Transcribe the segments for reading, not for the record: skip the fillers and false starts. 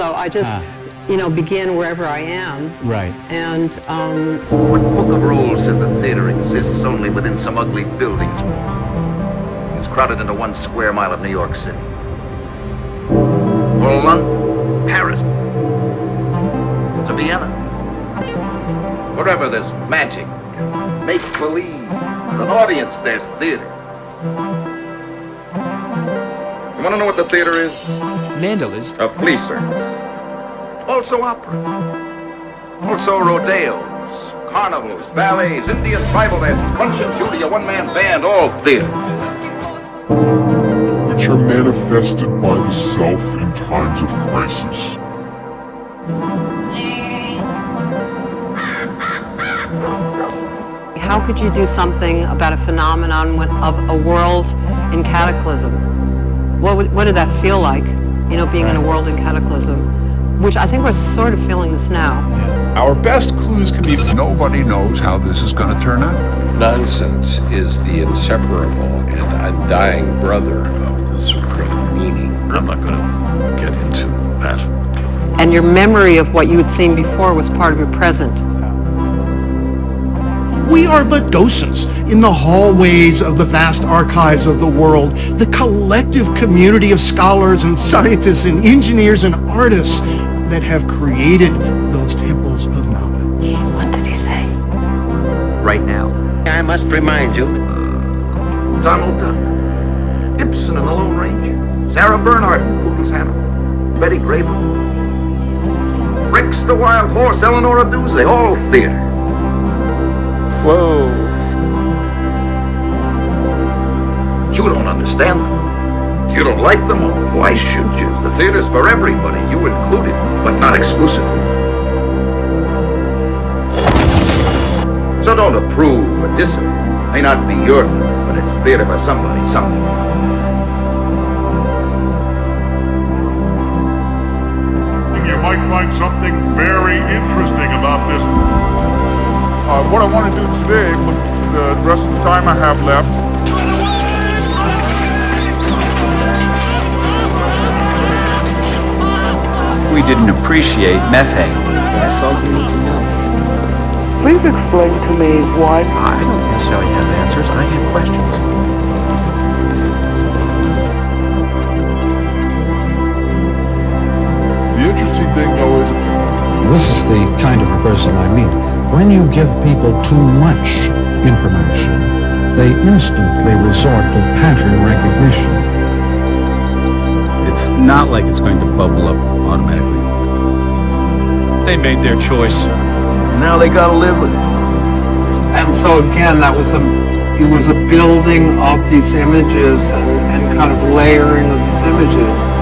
so I just, begin wherever I am. Right. And What book of rules says the theater exists only within some ugly buildings? It's crowded into 1 square mile of New York City. Or London, Paris, to Vienna. Wherever there's magic, make-believe, and an audience, there's theater. You want to know what the theater is? Mandalas. A police service. Also opera. Also rodeos, carnivals, ballets, Indian tribal dances, Punch and Judy, a one-man band, all theater. Which are manifested by the self in times of crisis. how could you do something about a phenomenon of a world in cataclysm? What did that feel like, being in a world in cataclysm? Which I think we're sort of feeling this now. Our best clues can be... Nobody knows how this is going to turn out. Nonsense is the inseparable and undying brother of the supreme meaning. I'm not going to get into that. And your memory of what you had seen before was part of your present. We are but docents in the hallways of the vast archives of the world, the collective community of scholars and scientists and engineers and artists that have created those temples of knowledge. What did he say? Right now. I must remind you. Donald Duck, Ibsen in the Lone Ranger, Sarah Bernhardt in Putin's Hammer, Betty Grable, Rex the Wild Horse, Eleanor Duse, all theater. Whoa. You don't understand them. You don't like them. Why should you? The theater's for everybody, you included, but not exclusively. So don't approve or disapprove. May not be your thing, but it's theater for somebody, someday. You might find something very interesting about this. What I want to do today, for the rest of the time I have left, We didn't appreciate methane. That's all you need to know. Please explain to me why... I don't necessarily have answers. I have questions. the interesting thing though is... This is the kind of a person I meet. When you give people too much information, they instantly resort to pattern recognition. It's not like it's going to bubble up automatically. They made their choice. Now they got to live with it. And so again, it was a building of these images and kind of layering of these images.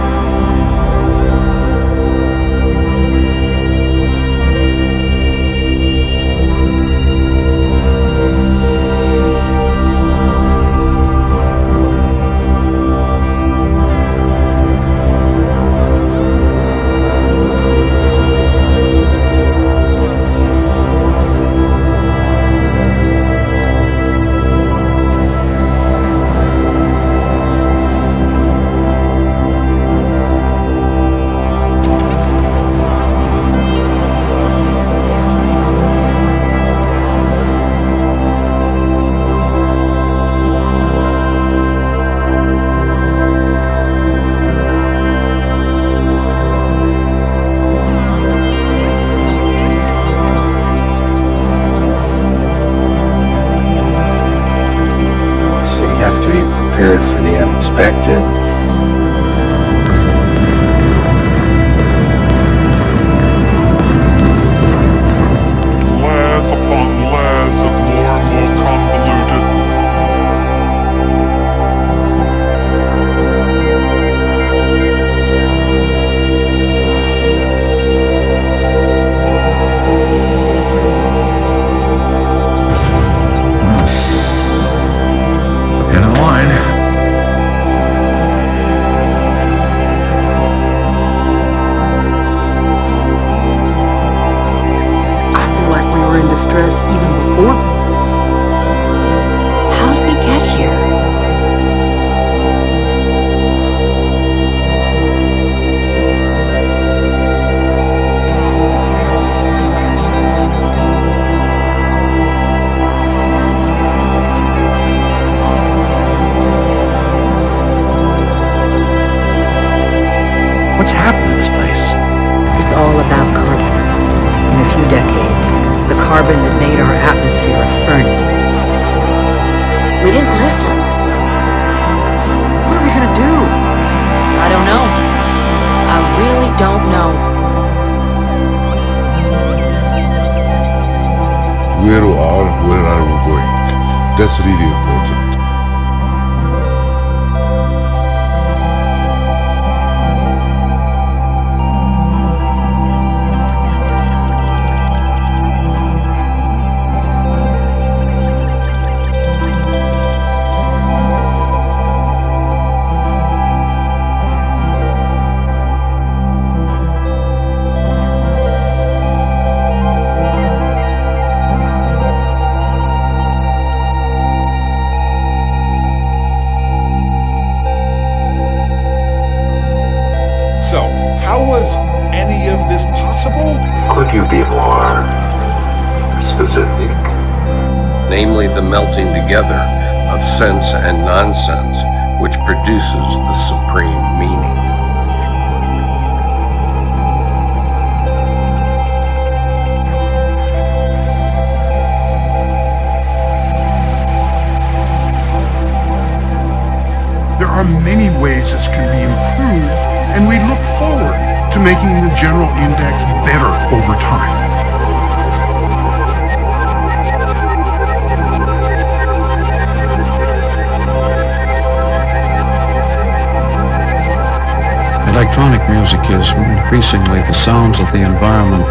place. It's all about carbon. In a few decades, the carbon that made our atmosphere a furnace. We didn't listen. What are we gonna do? I don't know. I really don't know. Where we are, where are we going? That's really important. So, how was any of this possible? Could you be more specific? Namely, the melting together of sense and nonsense, which produces the supreme meaning. There are many ways this can be improved, and we look forward to making the general index better over time. Electronic music is increasingly the sounds of the environment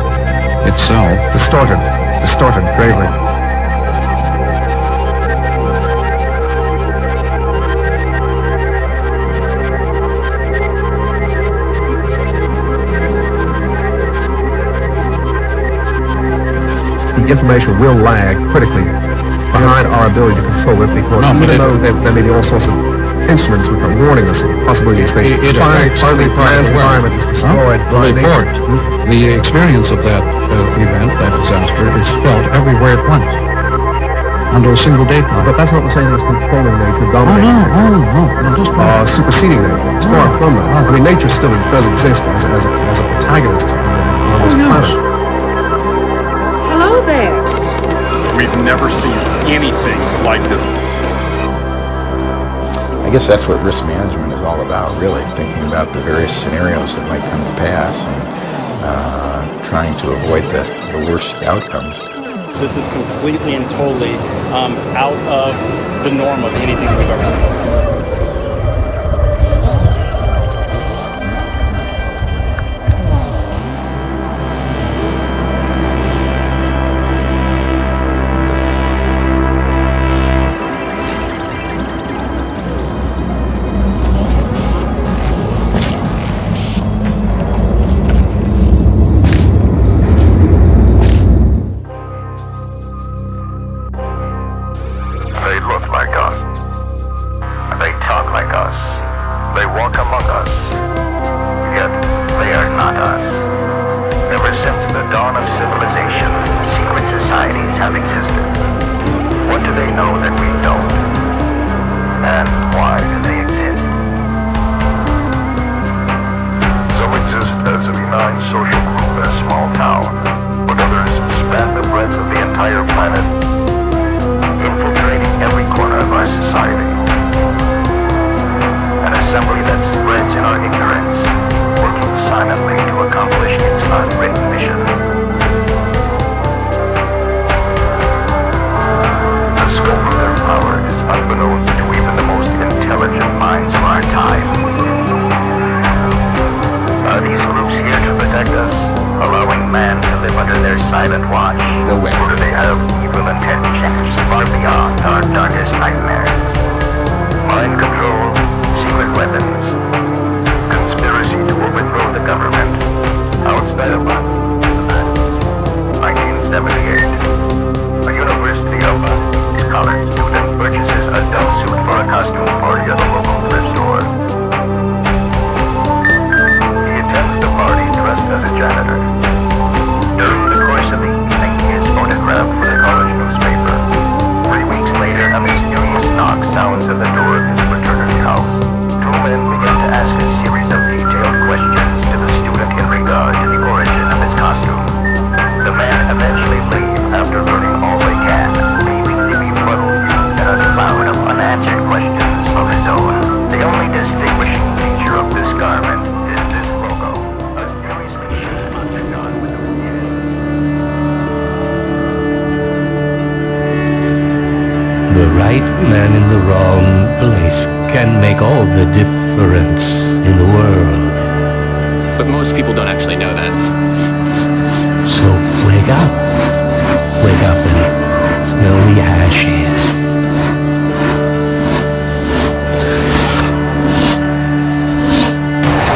itself. Distorted gravely. The information will lag critically behind our ability to control it, because even though there may be all sorts of instruments which are warning us of possibilities, things finally man's environment is destroyed by nature. The experience of that event, that disaster, is felt everywhere at once, under a single date line. But that's not the same as controlling nature, dominating nature, superseding nature. It's far from that. I mean, nature still does exist as a protagonist on this planet. Hello there. We've never seen anything like this. I guess that's what risk management is all about, really, thinking about the various scenarios that might come to pass and trying to avoid the worst outcomes. This is completely and totally out of the norm of anything that we've ever seen. Sounds at the door of his fraternity house. Two men begin right man in the wrong place can make all the difference in the world. But most people don't actually know that. So wake up. Wake up and smell the ashes.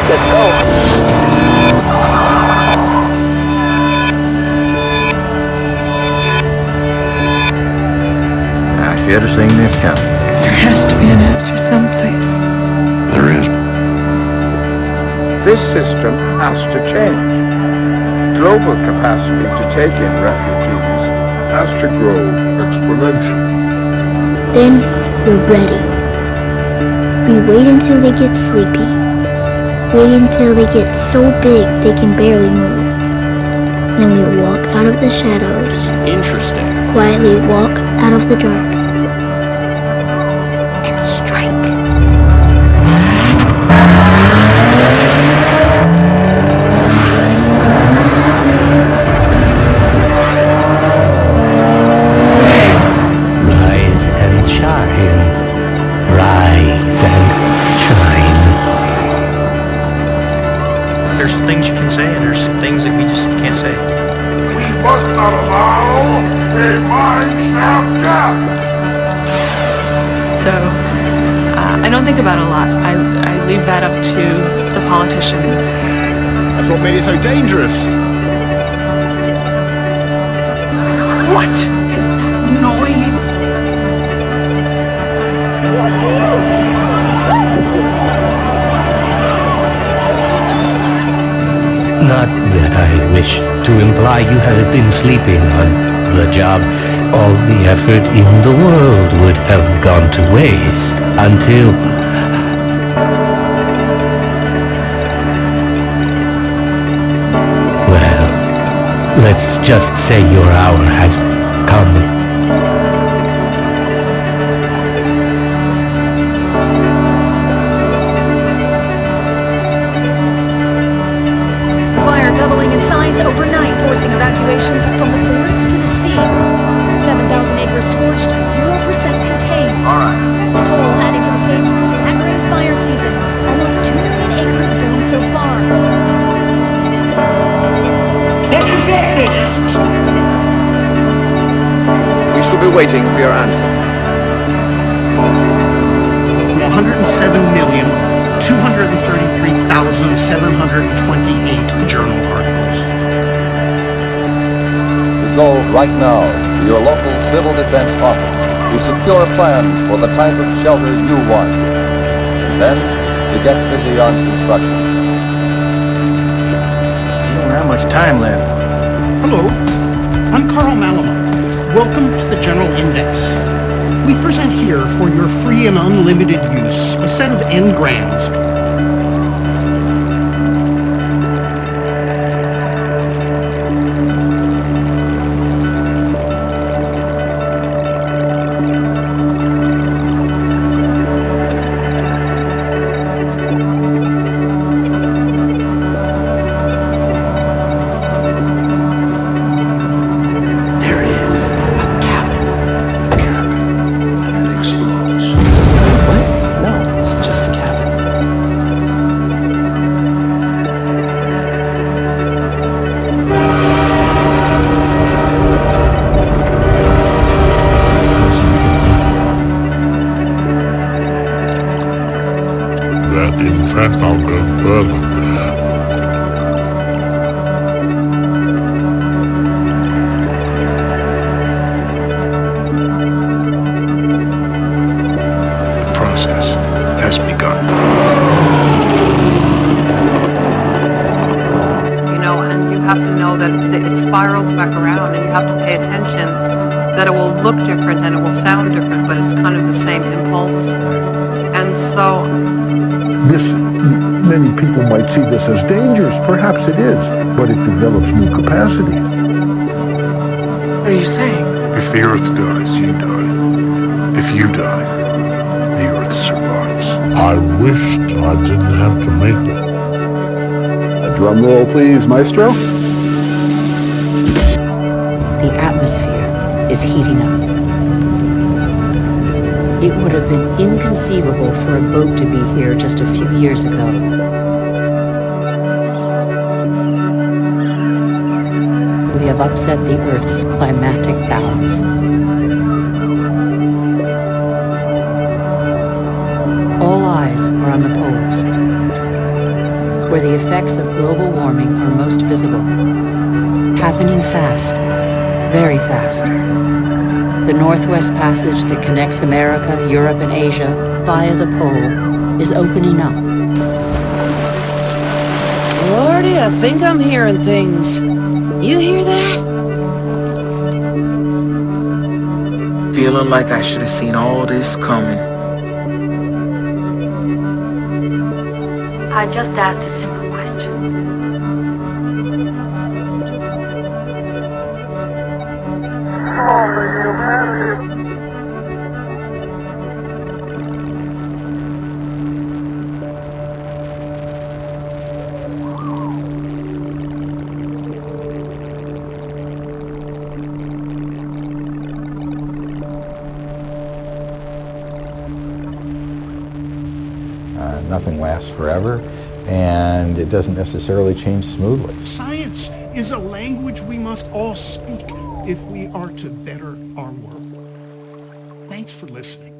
Let's go. I should have seen this coming. There has to be an answer someplace. There is. This system has to change. Global capacity to take in refugees has to grow exponentially. Then we're ready. We wait until they get sleepy. Wait until they get so big they can barely move. Then we walk out of the shadows. Interesting. Quietly walk out of the dark. And strike. Rise and shine. Rise and shine. There's things you can say and there's things that we just can't say. We must not allow a mine-shaft death! So, I don't think about it a lot. I leave that up to the politicians. That's what made it so dangerous. What is that noise? Not that I wish to imply you have been sleeping on the job. All the effort in the world would have gone to waste until... Well, let's just say your hour has come. In size overnight, forcing evacuations from the forest to the sea. 7,000 acres scorched, 0% contained. All right. The toll adding to the state's staggering fire season. Almost 2 million acres burned so far. We shall be waiting for your answer. 107,233,728 journal articles. To go right now to your local civil defense office to secure plans for the type of shelter you want. And then to get busy on construction. You don't have much time left. Hello, I'm Carl Malamo. Welcome to the General Index. We present here for your free and unlimited use a set of engrams. See this as dangerous. Perhaps it is, but it develops new capacities. What are you saying? If the Earth dies, you die. If you die, the Earth survives. I wished I didn't have to make it. A drum roll, please, Maestro. The atmosphere is heating up. It would have been inconceivable for a boat to be here just a few years ago. We have upset the Earth's climatic balance. All eyes are on the poles, where the effects of global warming are most visible, happening fast, very fast. The Northwest Passage that connects America, Europe, and Asia via the pole is opening up. Lordy, I think I'm hearing things. You hear that? Feeling like I should have seen all this coming. I just asked a simple question. Nothing lasts forever, and it doesn't necessarily change smoothly. Science is a language we must all speak if we are to better our world. Thanks for listening.